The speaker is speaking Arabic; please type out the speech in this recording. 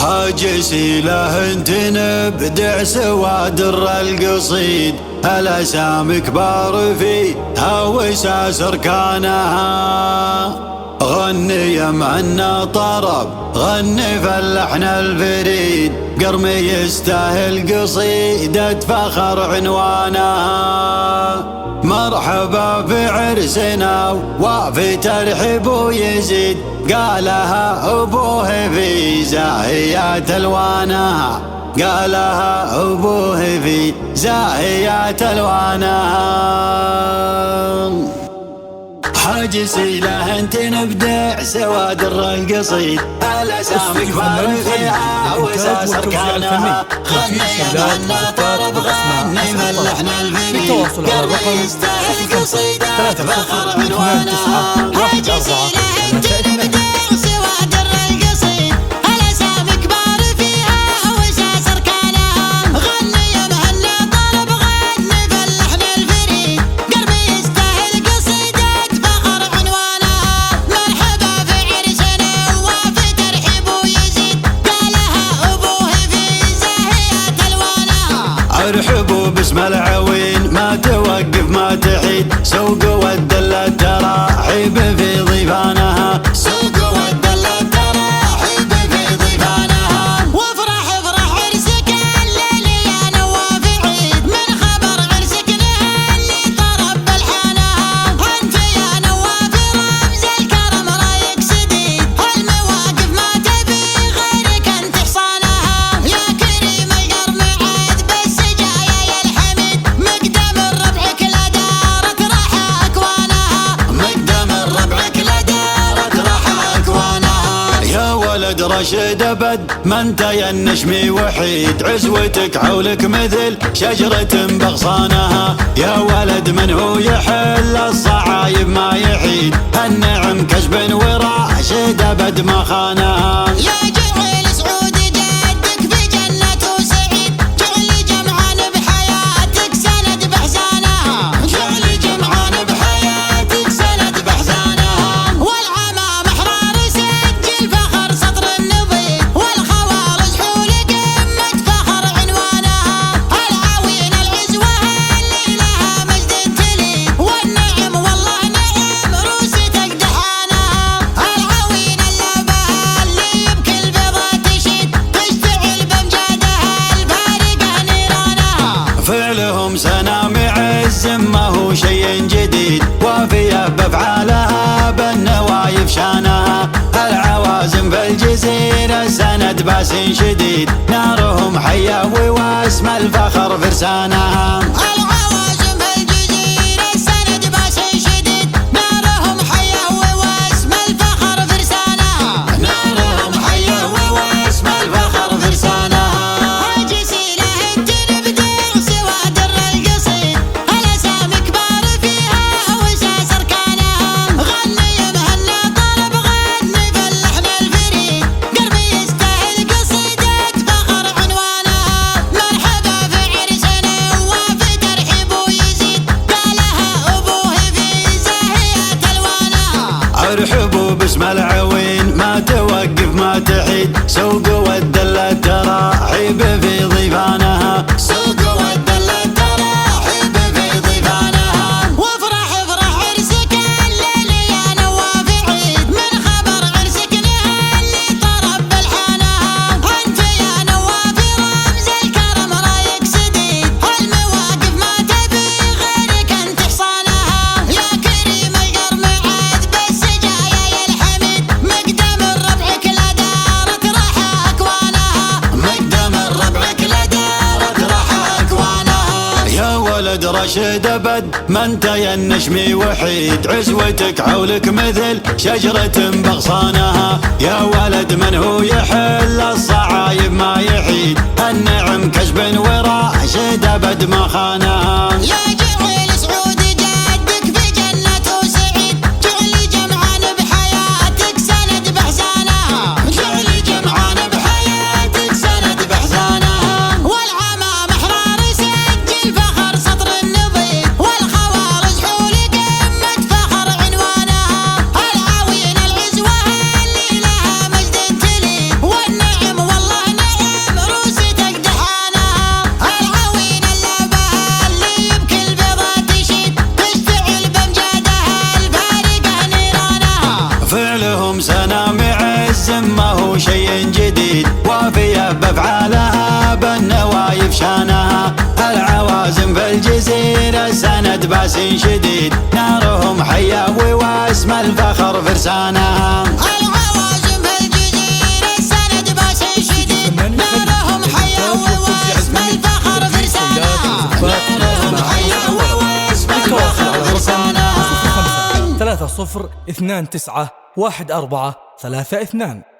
هاجسي له انت نبدع سوا در القصيد، الاسامي كبار فيها وساس اركانها. غني يمعنا طرب، غني فاللحن الفريد، قرمي يستاهل قصيدة فخر عنوانها. مرحبا في عرسنا وفي ترحيب يزيد، قالها أبوه في زاهيات ألوانها، قالها أبوه في زاهيات ألوانها. حاجسي له انت نبدع سوا در القصيد، الاسامي كبار فيها وساس اركانها. غني يمنا طرب، غني ملحن الفريد، قلبي يستاهل قصيدة فخر عنوانها. حاجسي له انت نبدع سوا در القصيد، الاسامي كبار فيها وساس اركانها. غني يمنا طرب، غني ملحن الفريد، قلبي يستاهل قصيدة فخر عنوانها. مرحبا في عرسنا وفي ترحيب يزيد، قالها أبوه في زاهيات ألوانها. ارحبوا باسم العوين ما توقف ما تحيد، سوق والدلة تراحيب في ضيفانها، سوق والدلة تراحيب في ضيفانها. وافرح افرح عرسك الليل يا نواف عيد، من خبر عرسك نهني طرب بلحانها. انت يا نواف رمز الكرم رايك سديد، المواقف ما تبي غيرك انت حصانها. يا كريم القرم عاد بالسجايا يا الحميد، مقدم ربعك لدارت راحة اكوانها، مقدم ربعك لدارت راحة اكوانها. يا ولد رشد ابد ما انت يا النشمي وحيد، عزوتك حولك مثل شجرة بغصانها. يا ولد من هو يحل الصعايب ما يحيد، النعم كسب وراشد ابد ما خانها. يا جعل سعود جدك في جنة وسعيد، جعل جمعان بحياتك سند بحزانها، جعل جمعان بحياتك سند بحزانها. والعمام احرار سجل فخر سطر النبيد، والخوارج حول قمة فخر عنوانها. العوين العزوة اللي لها مجد تليد، والنعم والله نعم روستك دحانها. العوين اللبها اللي يبكي البيضة تشيد، تشتعل بامجادها الفارقة نيرانها. فعلهم سنامع الزم ما هو شيء جديد، وافية بافعالها بالنوايف شانها. العوازم في الجزيرة سند باس شديد، نارهم حية واسم الفخر فرسانها. العوازم في الجزيرة سند باس شديد، نارهم حية واسم الفخر فرسانها، نارهم حية واسم الفخر فرسانها. حاجسي له انت نبدع سوا در القصيد، الاسامي كبار فيها وساس اركانها. غني يمهنا طرب، غني فاللحن الفريد، قلبي يستاهل قصيدة فخر عنوانها. مرحبا في عرسنا وفي ترحيب يزيد، قالها أبوه في زاهيات ألوانها. ارحبوا باسم العوين ما توقف ما تحيد، سوق والدلة تراحيب في ضيفانها، سوق والدلة تراحيب في ضيفانها. وافرح افرح عرسك الليل يا نواف عيد، من خبر عرسك نهني طرب بلحانها. انت يا نواف رمز الكرم رايك سديد، المواقف ما تبي غيرك انت حصانها. يا كريم القرم عاد بالسجايا يا الحميد، مقدم ربعك لدارت راحة اكوانها، مقدم ربعك لدارت راحة اكوانها. يا ولد رشد ابد ما انت يا النشمي وحيد، عزوتك حولك مثل شجرة بغصانها. يا ولد من هو يحل الصعايب ما يحيد، النعم كسب وراشد ابد ما خانها. يا جعل سعود جدك في جنة وسعيد، جعل جمعان بحياتك سند بحزانها، جعل جمعان بحياتك سند بحزانها. والعمام احرار سجل فخر سطر النبيد، والخوارج حول قمة فخر عنوانها. العوين العزوة اللي لها مجد تليد، والنعم والله وشي جديد، وافية بافعالها بالنوايف شانها. العوازم في الجزيرة سند باس شديد، نارهم حياوي واسم الفخر فرسانها. العوازم في الجزيرة سند باس شديد، نارهم حياوي واسم الفخر فرسانها. نارهم حياوي واسم الفخر فرسانها. 30 29 14 32.